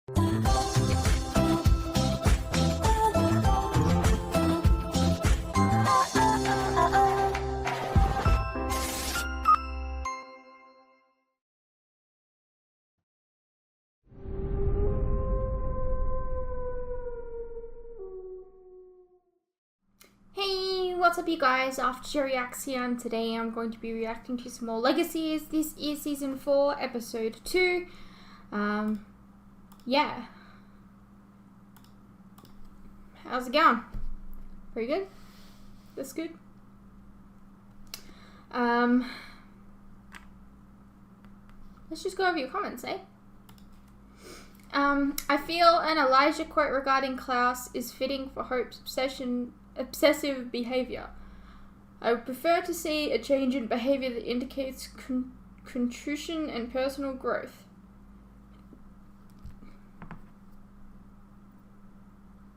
Hey, what's up you guys? After Reaction, today I'm going to be reacting to some more Legacies. This is Season 4, Episode 2. Yeah. How's it going? Pretty good? That's good? Let's just go over your comments, eh? I feel an Elijah quote regarding Klaus is fitting for Hope's obsessive behavior. I would prefer to see a change in behavior that indicates contrition and personal growth.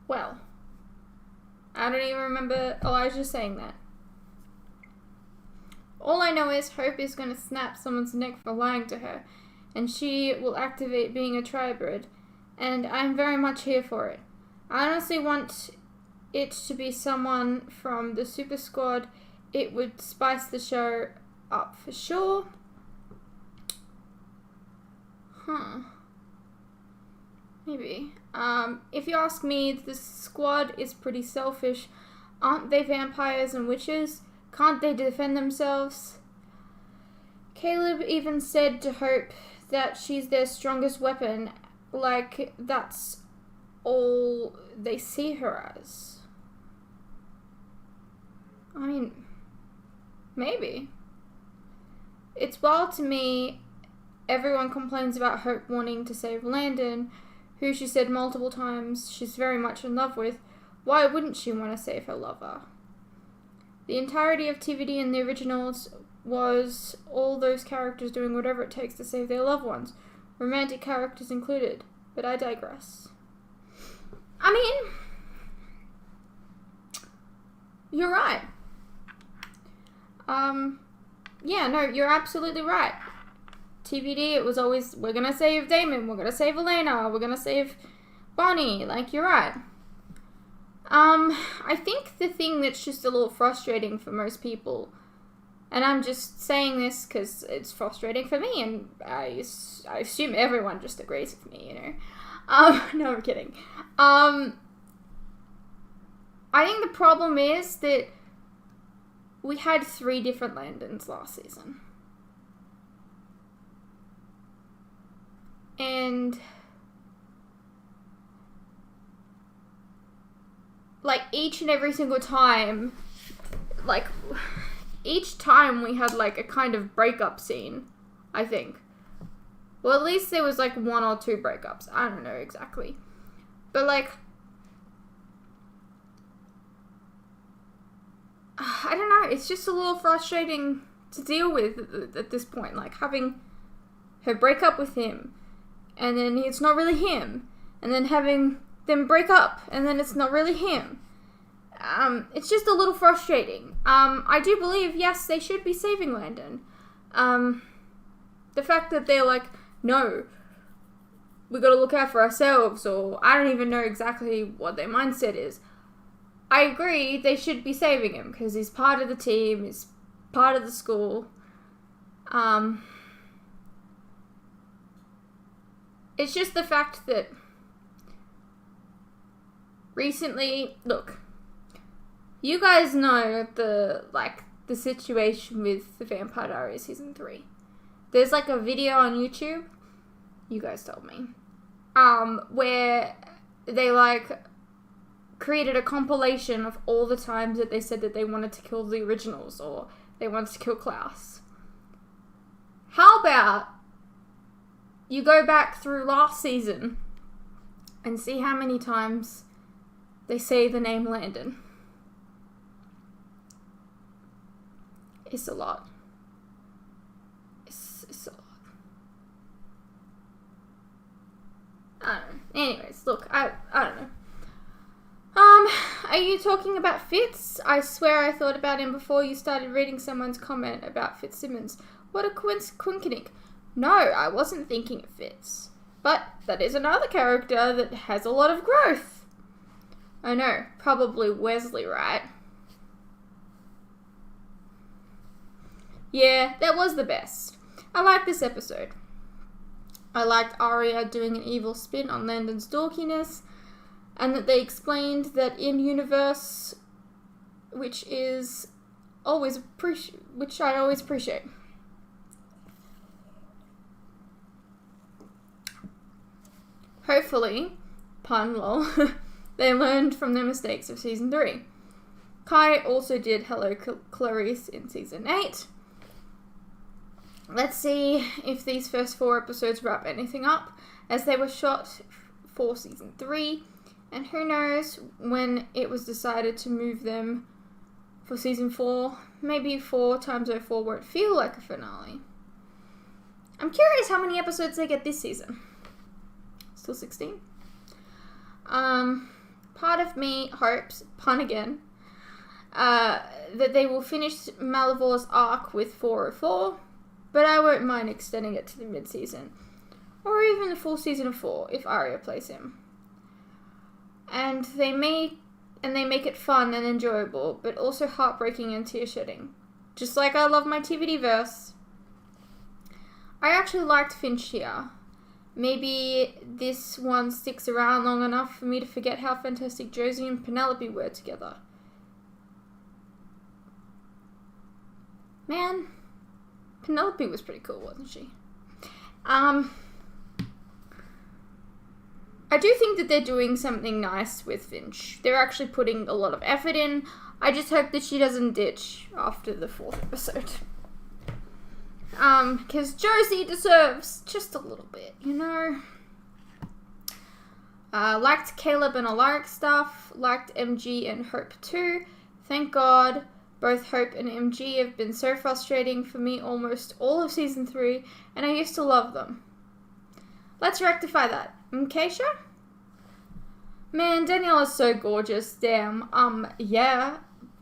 Well, I don't even remember Elijah saying that. All I know is Hope is going to snap someone's neck for lying to her, and she will activate being a tribrid, and I'm very much here for it. I honestly want it to be someone from the Super Squad. It would spice the show up for sure. Maybe. If you ask me, the squad is pretty selfish. Aren't they vampires and witches? Can't they defend themselves? Caleb even said to Hope that she's their strongest weapon, like that's all they see her as. I mean, maybe. It's wild to me everyone complains about Hope wanting to save Landon, who she said multiple times she's very much in love with. Why wouldn't she want to save her lover? The entirety of TVD in the originals was all those characters doing whatever it takes to save their loved ones, romantic characters included, but I digress. I mean, you're right. Yeah, no, you're absolutely right. TVD, it was always, we're gonna save Damon, we're gonna save Elena, we're gonna save Bonnie, like, you're right. I think the thing that's just a little frustrating for most people, and I'm just saying this because it's frustrating for me, and I assume everyone just agrees with me, you know. No, I'm kidding. I think the problem is that we had 3 different Landons last season. And like each and every single time, like each time we had like a kind of breakup scene, I think. Well, at least there was like 1 or 2 breakups. I don't know exactly. But like, I don't know, it's just a little frustrating to deal with at this point. Like having her break up with him, and then it's not really him, and then having them break up, and then it's not really him. It's just a little frustrating. I do believe, yes, they should be saving Landon. The fact that they're like, no, we gotta look out for ourselves, or I don't even know exactly what their mindset is. I agree, they should be saving him, because he's part of the team, he's part of the school. It's just the fact that recently, look, you guys know the situation with the Vampire Diaries Season 3. There's like a video on YouTube, you guys told me, where they like created a compilation of all the times that they said that they wanted to kill the originals or they wanted to kill Klaus. How about you go back through last season and see how many times they say the name Landon? It's a lot. It's a lot. I don't know. Anyways, look, I don't know. Are you talking about Fitz? I swear I thought about him before you started reading someone's comment about Fitzsimmons. What a quinkinik. No, I wasn't thinking of Fitz. But that is another character that has a lot of growth. I know, probably Wesley, right? Yeah, that was the best. I liked this episode. I liked Arya doing an evil spin on Landon's dorkiness, and that they explained that in-universe, which I always appreciate. Hopefully, pun lol, they learned from their mistakes of season 3. Kai also did Hello Clarice in season 8. Let's see if these first 4 episodes wrap anything up, as they were shot for season 3, and who knows when it was decided to move them for season 4. Maybe 4 times 04 won't feel like a finale. I'm curious how many episodes they get this season. Still 16? Part of me hopes, pun again, that they will finish Malivor's arc with 404, but I won't mind extending it to the mid-season, or even the full season of 4 if Arya plays him. And they make it fun and enjoyable, but also heartbreaking and tear-shedding. Just like I love my TVD-verse. I actually liked Finch here. Maybe this one sticks around long enough for me to forget how fantastic Josie and Penelope were together. Man, Penelope was pretty cool, wasn't she? I do think that they're doing something nice with Finch. They're actually putting a lot of effort in. I just hope that she doesn't ditch after the 4th episode. Because Josie deserves just a little bit, you know? Liked Caleb and Alaric stuff. Liked MG and Hope too. Thank God. Both Hope and MG have been so frustrating for me almost all of season 3, and I used to love them. Let's rectify that. Keisha? Man, Danielle is so gorgeous. Damn. Yeah.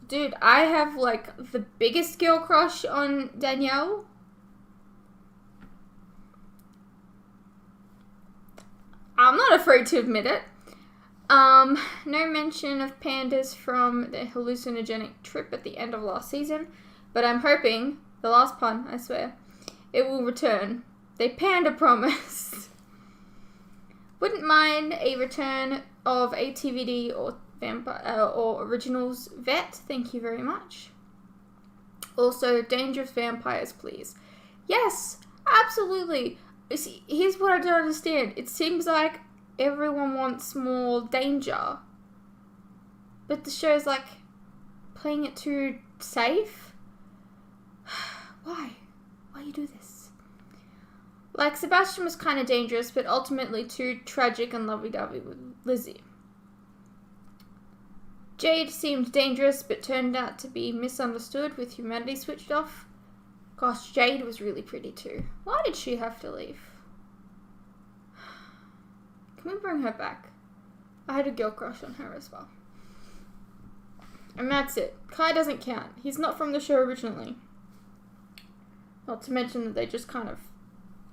Dude, I have, like, the biggest girl crush on Danielle. I'm not afraid to admit it. No mention of pandas from the hallucinogenic trip at the end of last season, but I'm hoping, the last pun, I swear, it will return. They panda promised. Wouldn't mind a return of a TVD or vampire or originals vet. Thank you very much. Also, dangerous vampires, please. Yes, absolutely. See, here's what I don't understand. It seems like everyone wants more danger, but the show's like playing it too safe. Why you do this? Like, Sebastian was kind of dangerous, but ultimately too tragic and lovey-dovey with Lizzie. Jade seemed dangerous, but turned out to be misunderstood with humanity switched off. Gosh, Jade was really pretty too. Why did she have to leave? Can we bring her back? I had a girl crush on her as well. And that's it. Kai doesn't count. He's not from the show originally. Not to mention that they just kind of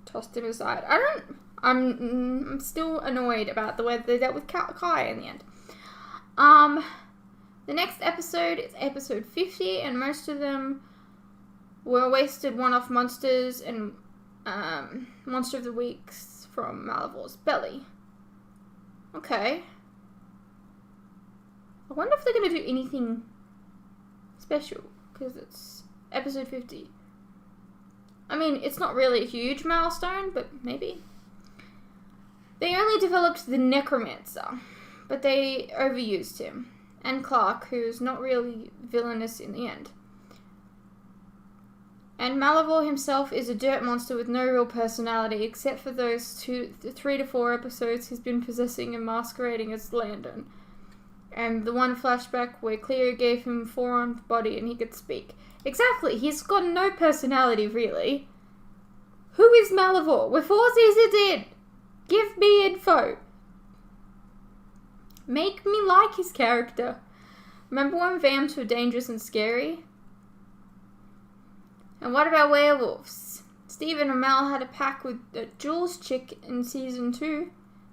tossed him aside. I'm still annoyed about the way they dealt with Kai in the end. The next episode is episode 50, and most of them were wasted one-off monsters and Monster of the Weeks from Malivor's belly. Okay. I wonder if they're going to do anything special, because it's episode 50. I mean, it's not really a huge milestone, but maybe. They only developed the Necromancer, but they overused him. And Clark, who's not really villainous in the end. And Malivore himself is a dirt monster with no real personality, except for those 3 to 4 episodes he's been possessing and masquerading as Landon. And the one flashback where Cleo gave him a 4-armed body and he could speak. Exactly, he's got no personality, really. Who is Malivore? We're 4 seasons in! Give me info! Make me like his character. Remember when vamps were dangerous and scary? And what about werewolves? Stephen and Mel had a pack with Jules chick in season 2.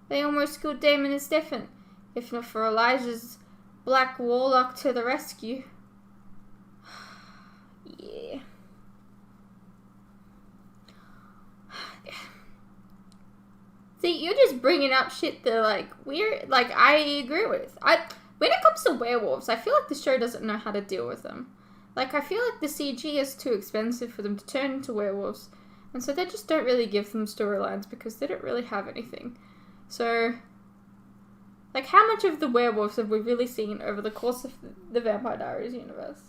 They almost killed Damon and Stefan, if not for Elijah's black warlock to the rescue. Yeah. See, you're just bringing up shit that, like, I agree with. When it comes to werewolves, I feel like the show doesn't know how to deal with them. Like, I feel like the CG is too expensive for them to turn into werewolves. And so they just don't really give them storylines because they don't really have anything. So, like, how much of the werewolves have we really seen over the course of the Vampire Diaries universe?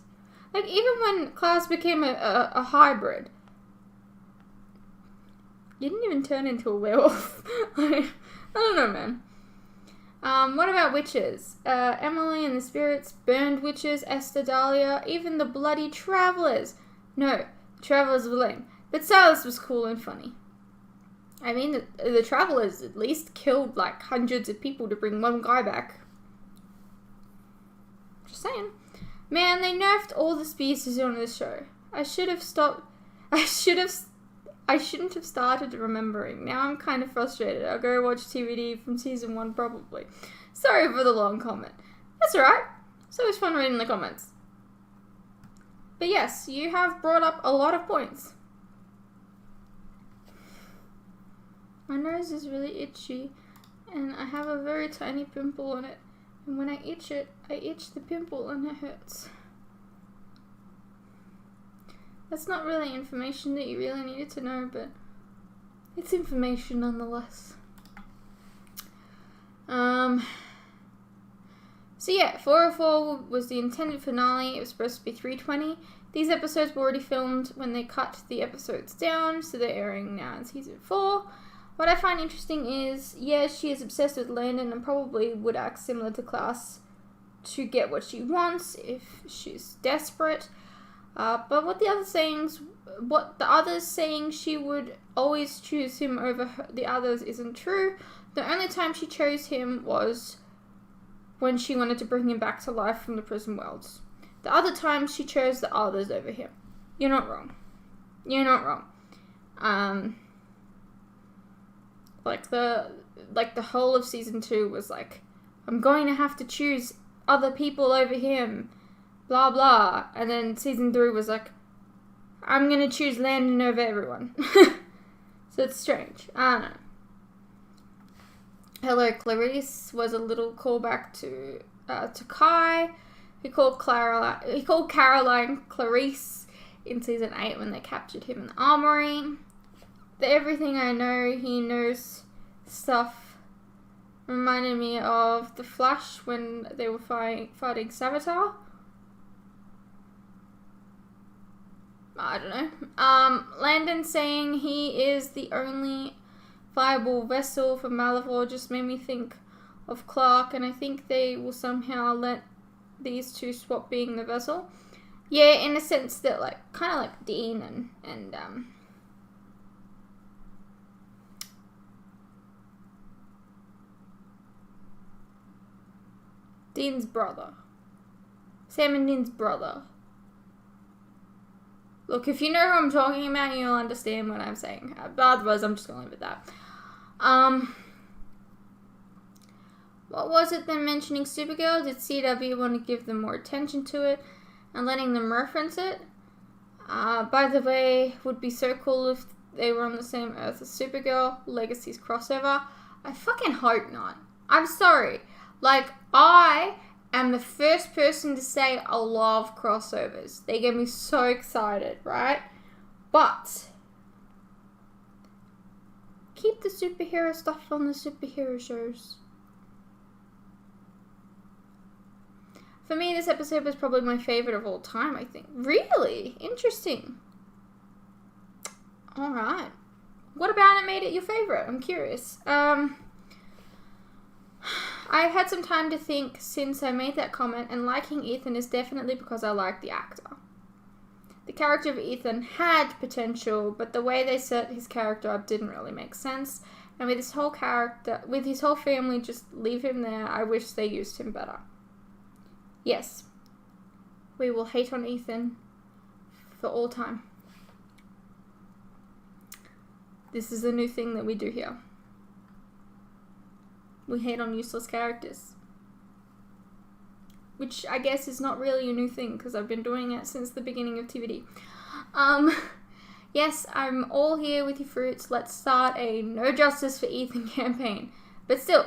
Like, even when Klaus became a hybrid, he didn't even turn into a werewolf. I don't know, man. What about witches? Emily and the spirits, burned witches, Esther, Dahlia, even the bloody travelers. No, the travelers were lame, but Silas was cool and funny. I mean, the travelers at least killed like hundreds of people to bring one guy back. Just saying. Man, they nerfed all the species on this show. I shouldn't have started remembering. Now I'm kind of frustrated. I'll go watch TVD from season 1 probably. Sorry for the long comment. That's alright. It's always fun reading the comments. But yes, you have brought up a lot of points. My nose is really itchy and I have a very tiny pimple on it. And when I itch it, I itch the pimple and it hurts. That's not really information that you really needed to know, but it's information nonetheless. So yeah, 404 was the intended finale. It was supposed to be 320. These episodes were already filmed when they cut the episodes down, so they're airing now in season 4. What I find interesting is, yeah, she is obsessed with Landon and probably would act similar to Klaus to get what she wants if she's desperate. But what the others saying she would always choose him over the others isn't true. The only time she chose him was when she wanted to bring him back to life from the prison worlds. The other times she chose the others over him. You're not wrong. You're not wrong. Like the whole of season 2 was like, I'm going to have to choose other people over him. Blah blah. And then season 3 was like, I'm gonna choose Landon over everyone. So it's strange. I don't know. Hello Clarice was a little callback to Kai. He called Caroline Clarice in season 8 when they captured him in the armory. Everything I know, he knows stuff reminded me of The Flash when they were fighting Salvatore. I don't know. Landon saying he is the only viable vessel for Malivore just made me think of Clark, and I think they will somehow let these two swap being the vessel. Yeah, in a sense that, like, kind of like Dean and Dean's brother. Sam and Dean's brother. Look, if you know who I'm talking about, you'll understand what I'm saying. But otherwise, I'm just going to leave it at that. What was it then mentioning Supergirl? Did CW want to give them more attention to it and letting them reference it? By the way, would be so cool if they were on the same Earth as Supergirl, Legacies crossover. I fucking hope not. I'm sorry. Like, I am the first person to say I love crossovers. They get me so excited, right? But keep the superhero stuff on the superhero shows. For me, this episode was probably my favorite of all time, I think. Really? Interesting. Alright. What about it made it your favorite? I'm curious. I've had some time to think since I made that comment, and liking Ethan is definitely because I like the actor. The character of Ethan had potential, but the way they set his character up didn't really make sense. And with his whole family, just leave him there. I wish they used him better. Yes, we will hate on Ethan for all time. This is a new thing that we do here. We hate on useless characters. Which I guess is not really a new thing, because I've been doing it since the beginning of TVD. Yes, I'm all here with you fruits. Let's start a no justice for Ethan campaign. But still,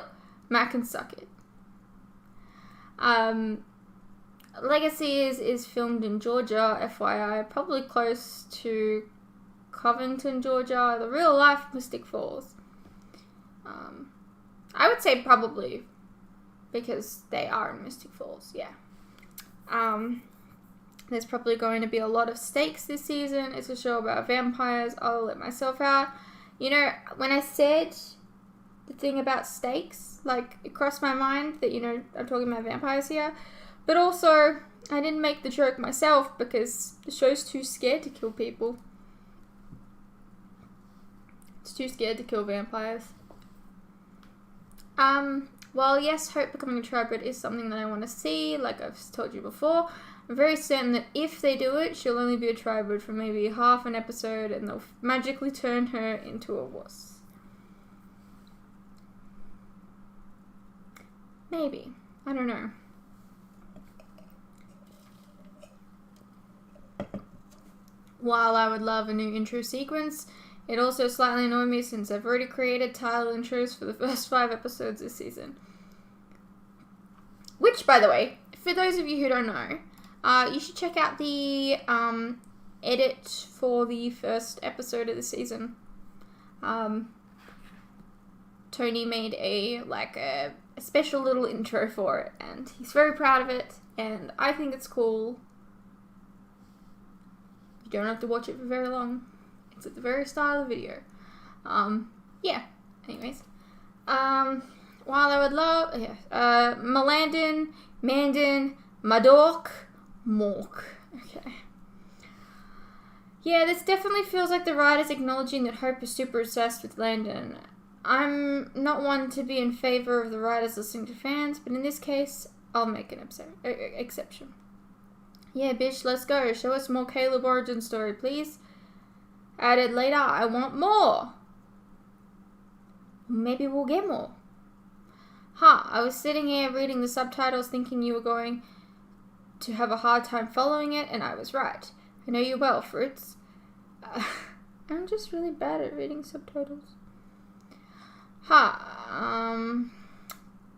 Matt can suck it. Legacies is filmed in Georgia, FYI, probably close to Covington, Georgia, the real life Mystic Falls. I would say probably, because they are in Mystic Falls, yeah. There's probably going to be a lot of stakes this season. It's a show about vampires. I'll let myself out. You know, when I said the thing about stakes, like, it crossed my mind that, you know, I'm talking about vampires here. But also, I didn't make the joke myself because the show's too scared to kill people. It's too scared to kill vampires. Well, yes, Hope becoming a tribrid is something that I want to see, like I've told you before. I'm very certain that if they do it, she'll only be a tribrid for maybe half an episode and they'll magically turn her into a wuss. Maybe. I don't know. While I would love a new intro sequence, it also slightly annoyed me since I've already created title intros for the first 5 episodes this season. Which, by the way, for those of you who don't know, you should check out the edit for the first episode of the season. Tony made a special little intro for it, and he's very proud of it, and I think it's cool. You don't have to watch it for very long. It's at the very start of the video. Yeah. Anyways. While I would love... Melandin, Mandin, Madork, Mork. Okay. Yeah, this definitely feels like the writers acknowledging that Hope is super obsessed with Landon. I'm not one to be in favor of the writers listening to fans, but in this case, I'll make an exception. Yeah, bitch, let's go. Show us more Caleb origin story, please. Added later, I want more. Maybe we'll get more. I was sitting here reading the subtitles thinking you were going to have a hard time following it, and I was right. I know you well, Fruits. I'm just really bad at reading subtitles.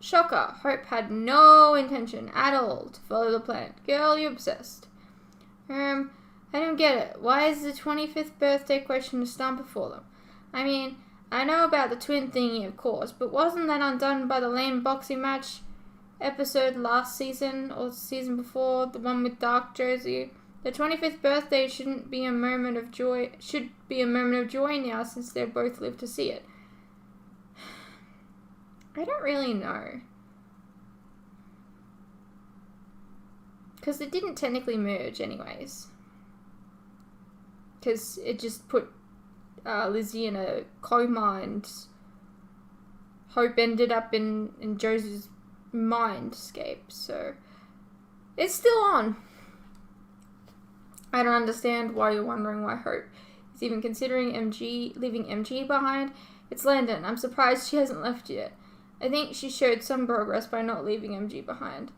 Shocker. Hope had no intention at all to follow the plan. Girl, you're obsessed. I don't get it. Why is the 25th birthday question a stump before them? I mean, I know about the twin thingy, of course, but wasn't that undone by the lame boxing match episode last season, or season before, the one with Dark Jersey? The 25th birthday should be a moment of joy now, since they both lived to see it. I don't really know. Because it didn't technically merge anyways. Because it just put Lizzie in a coma and Hope ended up in Josie's mindscape. So it's still on. I don't understand why you're wondering why Hope is even considering leaving MG behind. It's Landon. I'm surprised she hasn't left yet. I think she showed some progress by not leaving MG behind.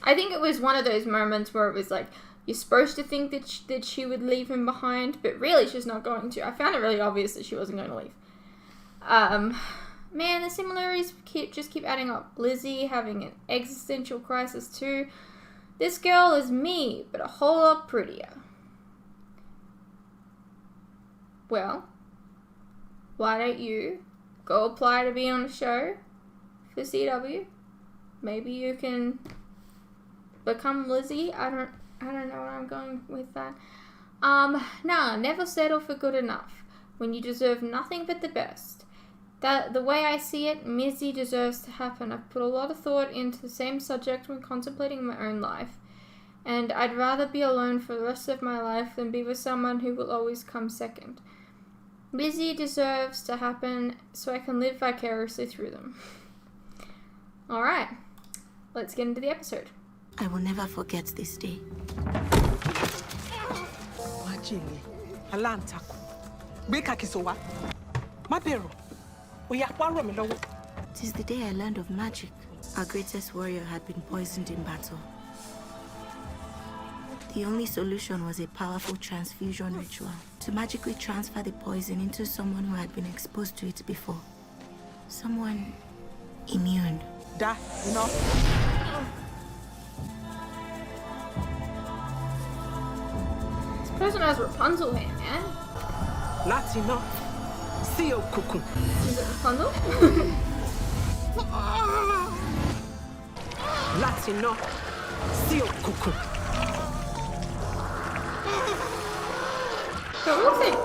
I think it was one of those moments where it was like, you're supposed to think that she would leave him behind, but really she's not going to. I found it really obvious that she wasn't going to leave. Man, the similarities just keep adding up. Lizzie having an existential crisis too. This girl is me, but a whole lot prettier. Well, why don't you go apply to be on the show for CW? Maybe you can become Lizzie. I don't know where I'm going with that. Nah, never settle for good enough when you deserve nothing but the best. The way I see it, Mizzy deserves to happen. I've put a lot of thought into the same subject when contemplating my own life, and I'd rather be alone for the rest of my life than be with someone who will always come second. Mizzy deserves to happen so I can live vicariously through them. Alright, let's get into the episode. I will never forget this day. májèlé aláǹtakùn gbé kàkìsọ wá má bẹ̀rù òyà wá ràn mí lọ́wọ́. Tis the day I learned of magic. Our greatest warrior had been poisoned in battle. The only solution was a powerful transfusion ritual to magically transfer the poison into someone who had been exposed to it before. Someone immune. Dá iná. This person has Rapunzel hair, man. Láti iná sí òkùnkùn. Is it Rapunzel? Láti iná sí òkùnkùn. So it looks like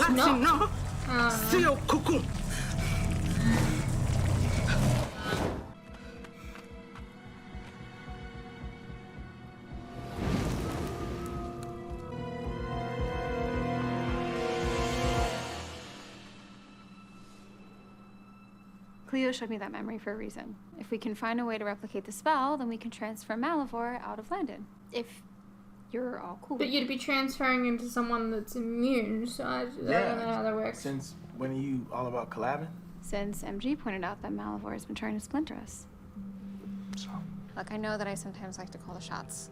Láti snot. iná sí òkùnkùn. Cleo showed me that memory for a reason. If we can find a way to replicate the spell, then we can transfer Malivore out of Landon. If you're all cool. But you'd be transferring into someone that's immune, so I don't know how that works. Since when are you all about collabing? Since MG pointed out that Malivore has been trying to splinter us. So. Look, I know that I sometimes like to call the shots.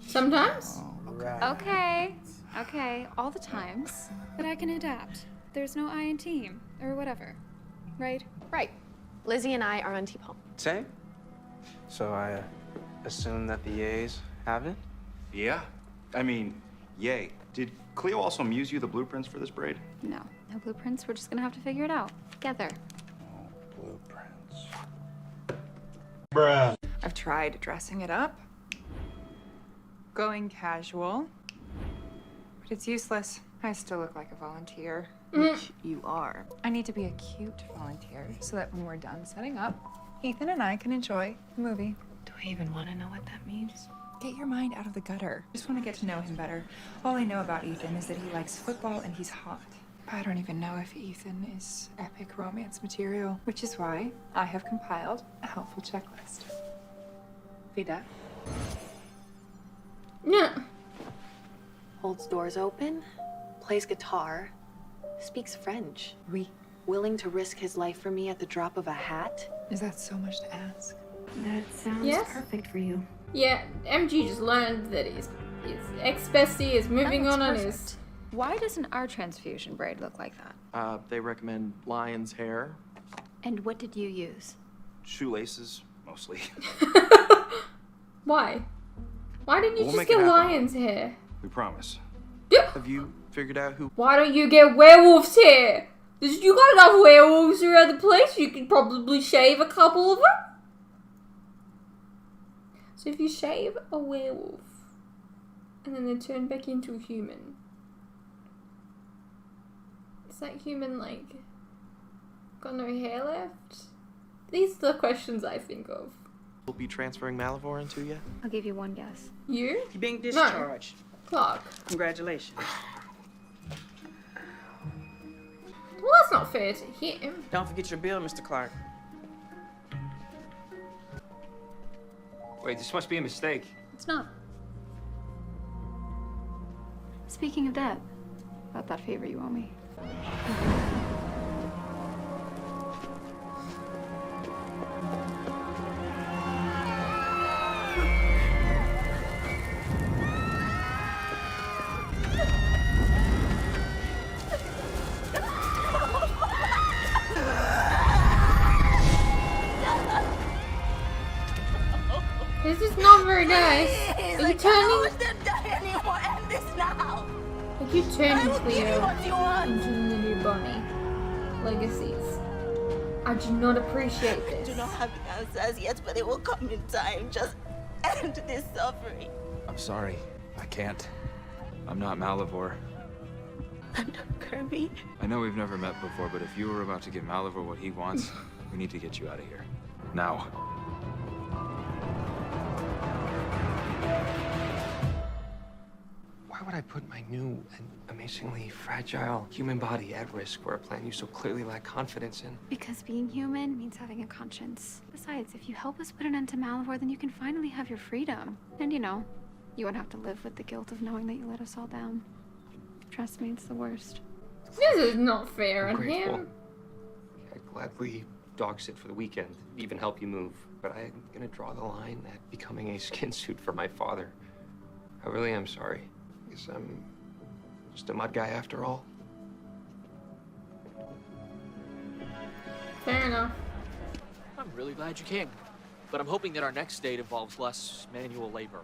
Sometimes? Right. Okay, all the times. But I can adapt. There's no I in team, or whatever. Right? Right. Lizzie and I are on T-Pump. Same. So I assume that the yays have it? Yeah. I mean, yay. Did Cleo also muse you the blueprints for this braid? No. No blueprints. We're just gonna have to figure it out. Together. Blueprints. I've tried dressing it up, going casual, but it's useless. I still look like a volunteer. Which you are. I need to be a cute volunteer so that when we're done setting up, Ethan and I can enjoy the movie. Do I even want to know what that means? Get your mind out of the gutter. Just want to get to know him better. All I know about Ethan is that he likes football and he's hot. I don't even know if Ethan is epic romance material, which is why I have compiled a helpful checklist. Vida. Yeah. Holds doors open, plays guitar, speaks French. Oui. Willing to risk his life for me at the drop of a hat? Is that so much to ask? That sounds Yes. perfect for you. Yeah, MG just learned that his ex-bestie is moving That on looks his... perfect. Why doesn't our transfusion braid look like that? They recommend lion's hair. And what did you use? Shoelaces, mostly. Why? Why didn't you We'll just make it get happen. lion's hair? We promise. Yeah. Have you figured out who? Why don't you get werewolf's hair? You got enough werewolves around the place, you could probably shave a couple of them. So if you shave a werewolf, and then they turn back into a human, is that human, like, got no hair left? These are the questions I think of. Will be transferring Malivore into yet? I'll give you one guess. You? You're being discharged. Clark. Congratulations. Well, that's not fair to him. Don't forget your bill, Mr. Clark. Wait, this must be a mistake. It's not. Speaking of that, about that favor you owe me. This is not very nice. Are you turning? Are you turning Cleo into the new Bonnie? Legacies. I do not appreciate I this. do not have the answers yet, but it will come in time. Just end this suffering. I'm sorry. I can't. I'm not Malivore. I'm not Kirby. I know we've never met before, but if you were about to give Malivore what he wants, we need to get you out of here. Now. Why would I put my new and amazingly fragile human body at risk for a plan you so clearly lack confidence in? Because being human means having a conscience. Besides, if you help us put an end to Malivore, then you can finally have your freedom. And you know, you won't have to live with the guilt of knowing that you let us all down. Trust me, it's the worst. This is not fair I'm on grateful. him. I'd gladly dog sit for the weekend, even help you move. But I'm gonna draw the line at becoming a skin suit for my father. I really am sorry. Guess I'm just a mud guy after all. Fair enough. I'm really glad you came, but I'm hoping that our next date involves less manual labor.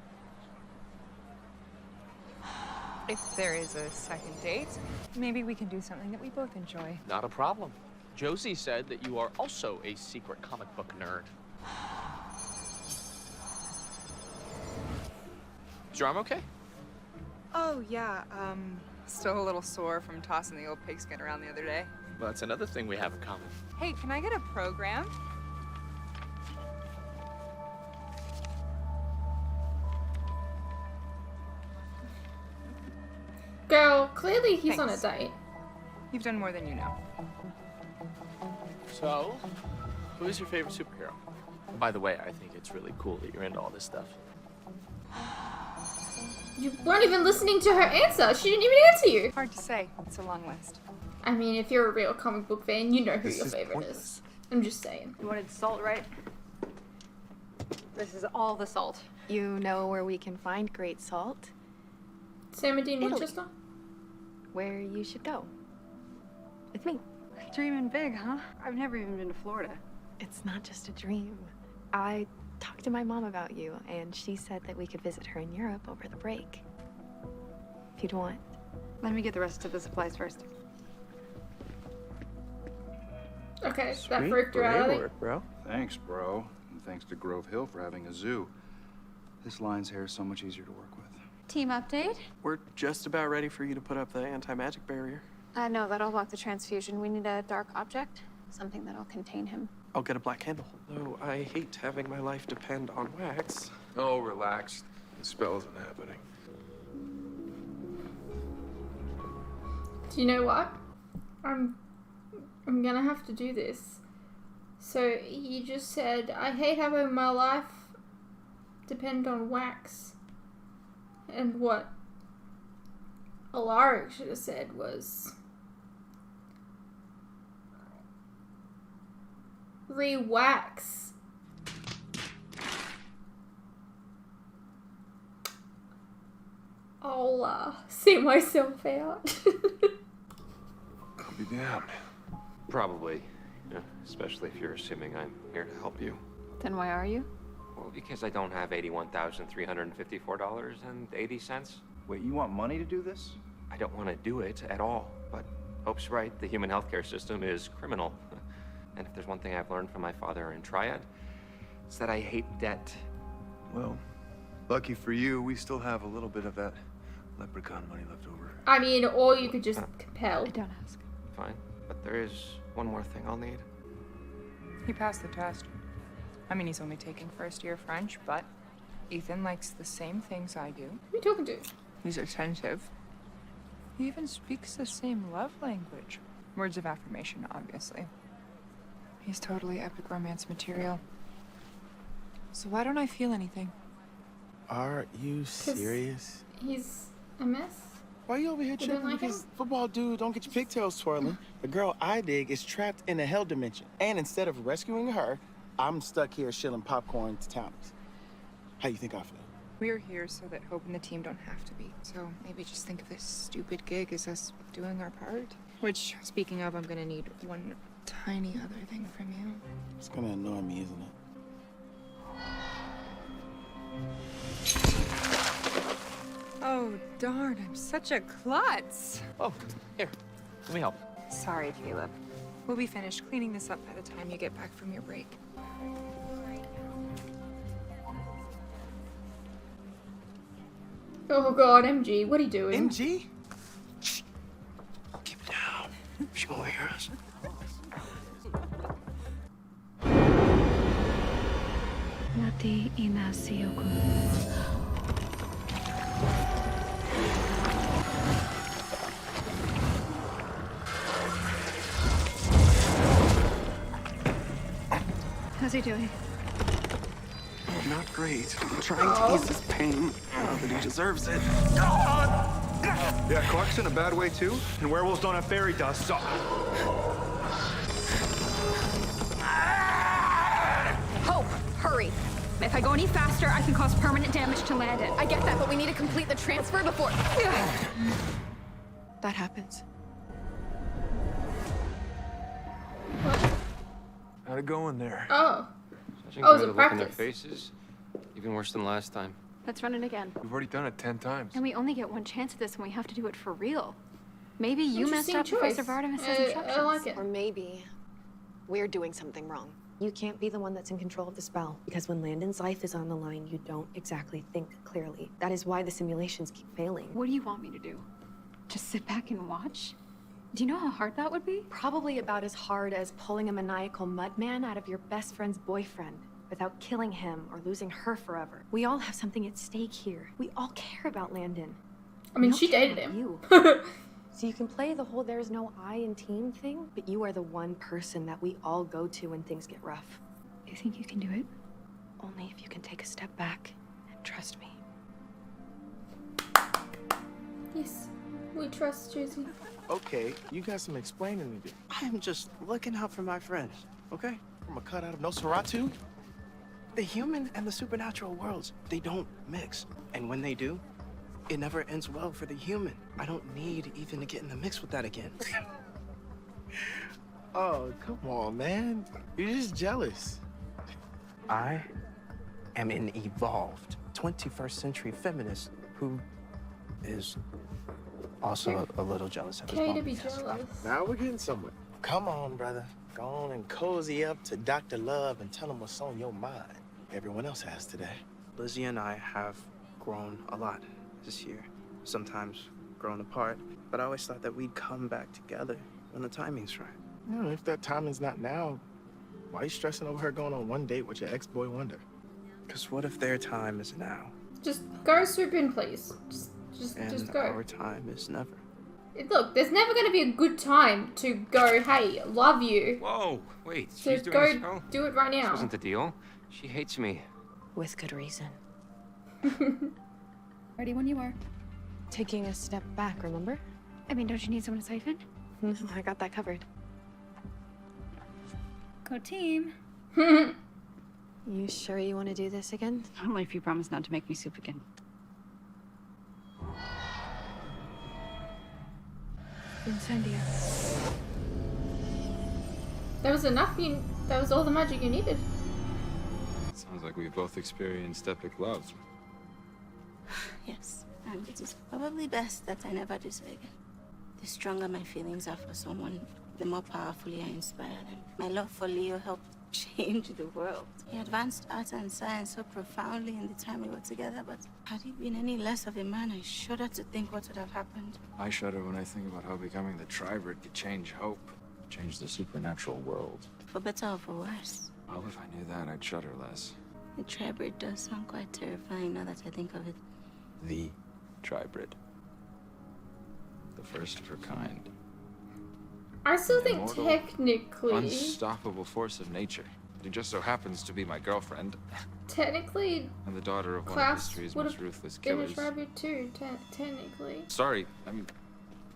If there is a second date, maybe we can do something that we both enjoy. Not a problem. Josie said that you are also a secret comic book nerd. Is your arm okay? Oh, yeah, still a little sore from tossing the old pigskin around the other day. Well, that's another thing we have in common. Hey, can I get a program? Girl, clearly he's on a Thanks. date. You've done more than you know. So, who is your favorite superhero? By the way, I think it's really cool that you're into all this stuff. You weren't even listening to her answer. She didn't even answer you. Hard to say. It's a long list. I mean, if you're a real comic book fan, you know who This your is favorite pointless. is. I'm just saying. You wanted salt, right? This is all the salt. You know where we can find great salt? Sam and Dean Italy. Winchester? Where you should go. With me. Dreaming big, huh? I've never even been to Florida. It's not just a dream. I talked to my mom about you, and she said that we could visit her in Europe over the break. If you'd want. Let me get the rest of the supplies first. Okay, that freaked her out. work, bro. Thanks, bro. And thanks to Grove Hill for having a zoo. This lion's hair is so much easier to work with. Team update? We're just about ready for you to put up the anti-magic barrier. No, that'll block the transfusion. We need a dark object. Something that'll contain him. I'll get a black candle. Though I hate having my life depend on wax. Oh, relax. The spell isn't happening. Do you know what? I'm gonna have to do this. So he just said, I hate having my life depend on wax. And what Alaric should have said was re-wax. I'll see myself out. I'll be damned. Probably. Yeah, especially if you're assuming I'm here to help you. Then why are you? Well, because I don't have $81,354.80. Wait, you want money to do this? I don't want to do it at all, but Hope's right. The human healthcare system is criminal. And if there's one thing I've learned from my father in Triad, it's that I hate debt. Well, lucky for you, we still have a little bit of that leprechaun money left over. I mean, or you could just compel. Don't ask. Fine, but there is one more thing I'll need. He passed the test. I mean, he's only taking first year French, but Ethan likes the same things I do. Who are you talking to? He's attentive. He even speaks the same love language. Words of affirmation, obviously. He's totally epic romance material. So why don't I feel anything? Are you serious? He's a mess. Why you over here You don't tripping like because him? football dude don't get your pigtails twirling? The girl I dig is trapped in a hell dimension. And instead of rescuing her, I'm stuck here shilling popcorn to townies. How you think I feel? We're here so that Hope and the team don't have to be. So maybe just think of this stupid gig as us doing our part. Which, speaking of, I'm gonna need one tiny other thing from you. It's gonna annoy me, isn't it? Oh, darn, I'm such a klutz. Oh, here. Let me help. Sorry, Caleb. We'll be finished cleaning this up by the time you get back from your break. Oh god, MG, what are you doing? MG? Keep it down. She won't hear us. Nati inasiyoku. How's he doing? Not great. I'm trying to ease his pain. But he deserves it. God! Yeah, Clark's in a bad way too. And werewolves don't have fairy dust, so... Hope, hurry. If I go any faster, I can cause permanent damage to Landon. I get that, but we need to complete the transfer before... That happens. How'd it go in there? Oh. Judging Oh, by it's the in look in their practice. faces, even worse than last time. Let's run it again. We've already done it 10 times. And we only get one chance at this, and we have to do it for real. Maybe you messed Interesting up choice. Professor Vardamus's I instructions. like it. Or maybe we're doing something wrong. You can't be the one that's in control of the spell, because when Landon's life is on the line, you don't exactly think clearly. That is why the simulations keep failing. What do you want me to do? Just sit back and watch? Do you know how hard that would be? Probably about as hard as pulling a maniacal mudman out of your best friend's boyfriend without killing him or losing her forever. We all have something at stake here. We all care about Landon. I mean, We she don't care dated about him. You. So you can play the whole there's no I in team thing, but you are the one person that we all go to when things get rough. You think you can do it? Only if you can take a step back and trust me. Yes, we trust Josie. Okay, you got some explaining to do. I am just looking out for my friends, okay? I'm a cut out of Nosferatu. The human and the supernatural worlds, they don't mix. And when they do, it never ends well for the human. I don't need Ethan to get in the mix with that again. Oh, come on, man. You're just jealous. I am an evolved 21st century feminist who is also a little jealous of his Okay mom. to be jealous. Now we're getting somewhere. Come on, brother. Go on and cozy up to Dr. Love and tell him what's on your mind. Everyone else has today. Lizzie and I have grown a lot this year. Sometimes grown apart, but I always thought that we'd come back together when the timing's right. If that timing's not now, why are you stressing over her going on one date with your ex-boy wonder? Because what if their time is now? Just go swoop in, please. Just And go. our time is never. Look, there's never going to be a good time to go, hey, love you. Whoa, wait, So she's doing go this spell? do it right This now. wasn't the deal. She hates me. With good reason. Ready when you are. Taking a step back, remember? I mean, don't you need someone to siphon? I got that covered. Go team. You sure you want to do this again? Only if you promise not to make me soup again. Incendio. That was enough. That was all the magic you needed. Sounds like we've both experienced epic love. Yes, and it is probably best that I never do so again. The stronger my feelings are for someone, the more powerfully I inspire them. My love for Leo helped change the world. He advanced art and science so profoundly in the time we were together, but had he been any less of a man, I shudder to think what would have happened. I shudder when I think about how becoming the Tribrid could change hope, change the supernatural world. For better or for worse. Well, if I knew that, I'd shudder less. The Tribrid does sound quite terrifying now that I think of it. The Tribrid. The first of her kind. I still think Immortal, technically, unstoppable force of nature. Who just so happens to be my girlfriend. technically, And the daughter of one of Klaus history's would most have ruthless been a killers. Tribrid too, technically. Sorry, I mean,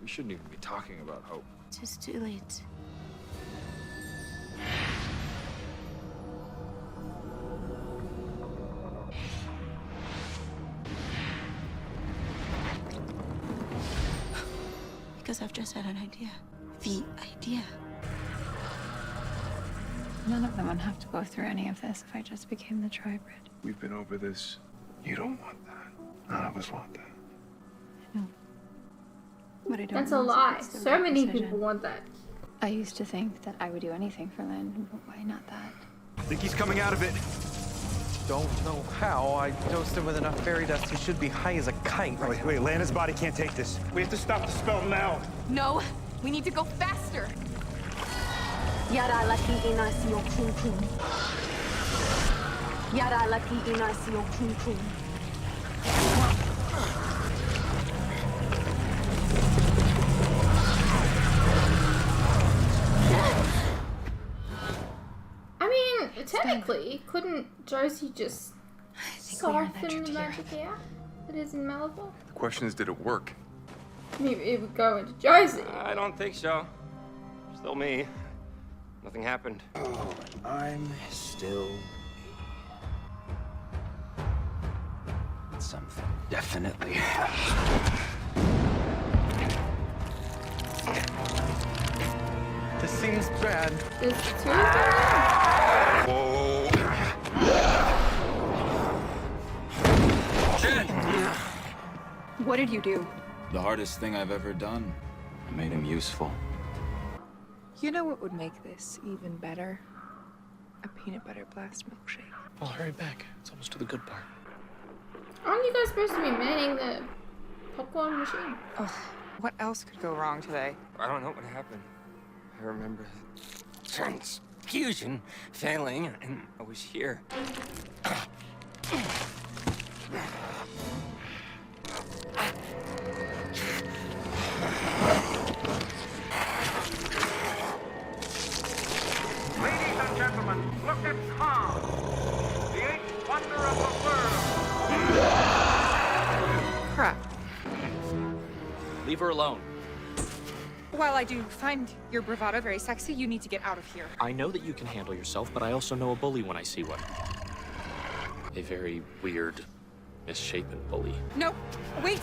we shouldn't even be talking about hope. It is too late. Because I've just had an idea. The idea. None of them would have to go through any of this if I just became the Tribrid. We've been over this. You don't want that. None of us want that. But I don't That's a know lie. if it's the So right many decision. people want that. I used to think that I would do anything for Landon, but why not that? I think he's coming out of it. Don't know how. I dosed him with enough fairy dust. He should be high as a kite. Wait, Lana's body can't take this. We have to stop the spell now. No, we need to go faster. Yara laki inasio kum kum. Yara laki inasio kum kum. I mean, technically, couldn't Josie just we are that soften the magic out that is in Malivore? The question is, did it work? Maybe it would go into Josie. I don't think so. Still me. Nothing happened. Oh, I'm still Something definitely happened. This seems bad. There's two of them? What did you do? The hardest thing I've ever done. I made him useful. You know what would make this even better? A peanut butter blast milkshake. Well, hurry back. It's almost to the good part. Aren't you guys supposed to be manning the popcorn machine? Ugh, what else could go wrong today? I don't know what happened. I remember the transfusion failing, and I was here. Ladies and gentlemen, look at Khan, the eighth wonder of the world. Crap. Leave her alone. While I do find your bravado very sexy, you need to get out of here. I know that you can handle yourself, but I also know a bully when I see one. A very weird, misshapen bully. No, wait!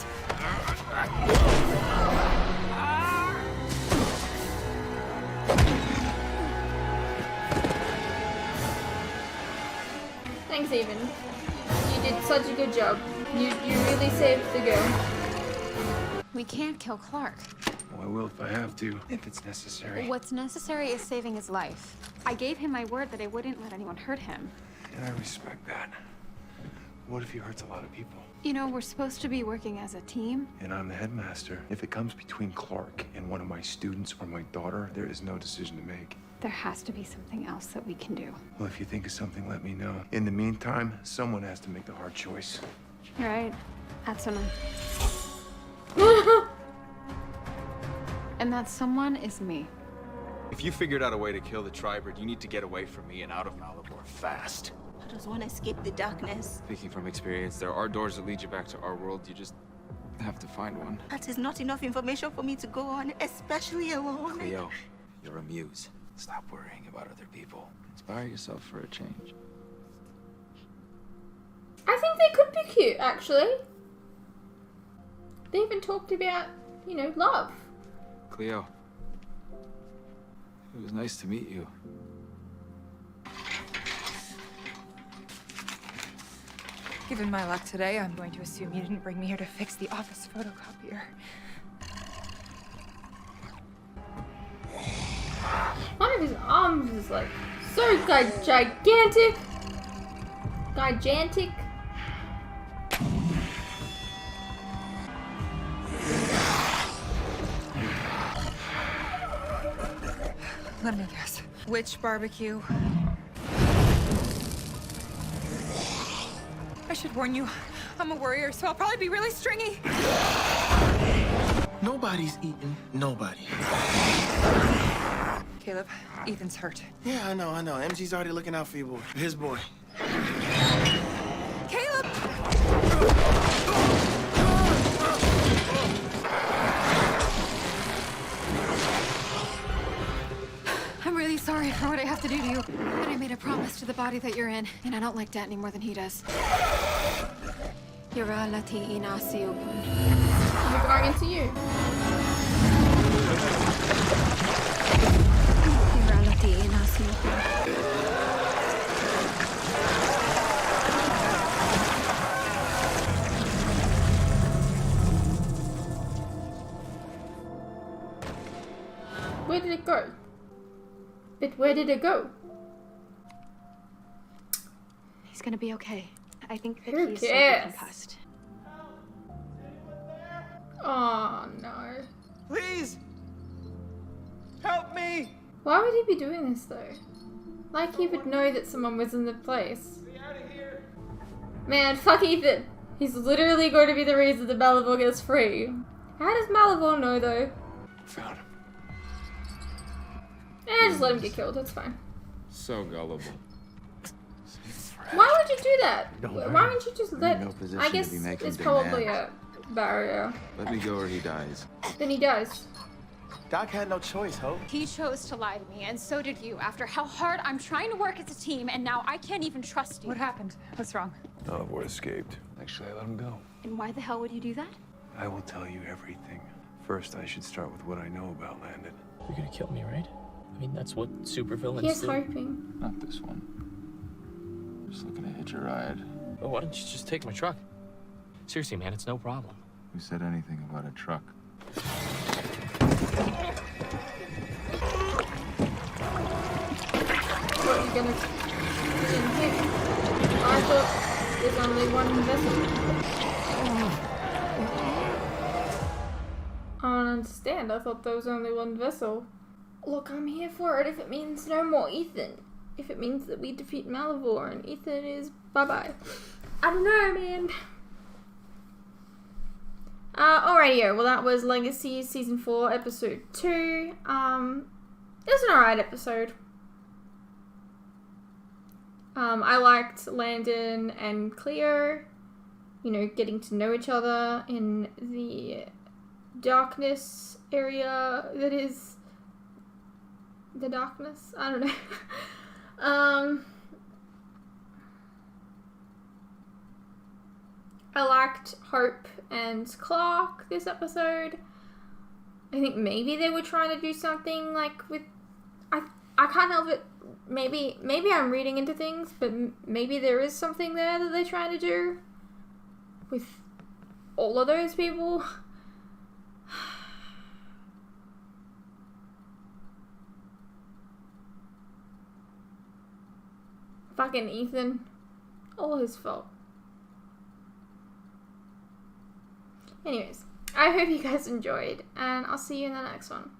Thanks, Even. You did such a good job. You really saved the girl. We can't kill Clark. Well, I will if I have to, if it's necessary. What's necessary is saving his life. I gave him my word that I wouldn't let anyone hurt him. And I respect that. What if he hurts a lot of people? You know, we're supposed to be working as a team. And I'm the headmaster. If it comes between Clark and one of my students or my daughter, there is no decision to make. There has to be something else that we can do. Well, if you think of something, let me know. In the meantime, someone has to make the hard choice. You're right. Absolutely. And that someone is me. If you figured out a way to kill the Triberd, you need to get away from me and out of Malivore fast. I just want to escape the darkness. Speaking from experience, there are doors that lead you back to our world. You just have to find one. That is not enough information for me to go on, especially alone. Cleo, you're a muse. Stop worrying about other people. Inspire yourself for a change. I think they could be cute, actually. They even talked about, you know, love. Cleo, it was nice to meet you. Given my luck today, I'm going to assume you didn't bring me here to fix the office photocopier. One of his arms is like so gigantic. Gigantic. Let me guess. Which barbecue? I should warn you, I'm a warrior, so I'll probably be really stringy. Nobody's eating nobody. Caleb, Ethan's hurt. Yeah, I know. MG's already looking out for you, boy. His boy. Caleb! I'm really sorry for what I have to do to you, but I made a promise to the body that you're in, and I don't like Dad any more than he does. Yaralati inasiyogun. Regarding to you. Yaralati inasiyogun. Where did it go? But where did it go? He's gonna be okay. I think that Who he's cares? slightly concussed. Oh no. Please! Help me! Why would he be doing this though? Like he would know that someone was in the place. Man, fuck Ethan. He's literally going to be the reason that Malivore gets free. How does Malivore know though? Found him. Just let him get killed, that's fine. So gullible. Why would you do that? Don't Why worry. wouldn't you just I'm let... in no position I to guess be making it's probably demands. barrier. Let me go or he dies. Then he does. Doc had no choice, Hope. He chose to lie to me, and so did you, after how hard I'm trying to work as a team, and now I can't even trust you. What happened? What's wrong? Malivore escaped. Actually, I let him go. And why the hell would you do that? I will tell you everything. First, I should start with what I know about Landon. You're gonna kill me, right? I mean, that's what supervillains He's do. hoping. Not this one. Just looking to hitch a ride. Oh, why don't you just take my truck? Seriously, man, it's no problem. Who said anything about a truck? What, you gonna in here? I thought there's only one vessel. I don't understand. I thought there was only one vessel. Look, I'm here for it if it means no more Ethan. If it means that we defeat Malivore and Ethan is bye-bye. I don't know, man. Alrighty, well that was Legacies Season 4, Episode 2. It was an alright episode. I liked Landon and Cleo, you know, getting to know each other in the darkness area that is the darkness. I don't know. I liked Hope and Clark this episode. I think maybe they were trying to do something like with I can't help it. Maybe I'm reading into things, but maybe there is something there that they're trying to do with all of those people. Fucking Ethan. All his fault. Anyways, I hope you guys enjoyed, and I'll see you in the next one.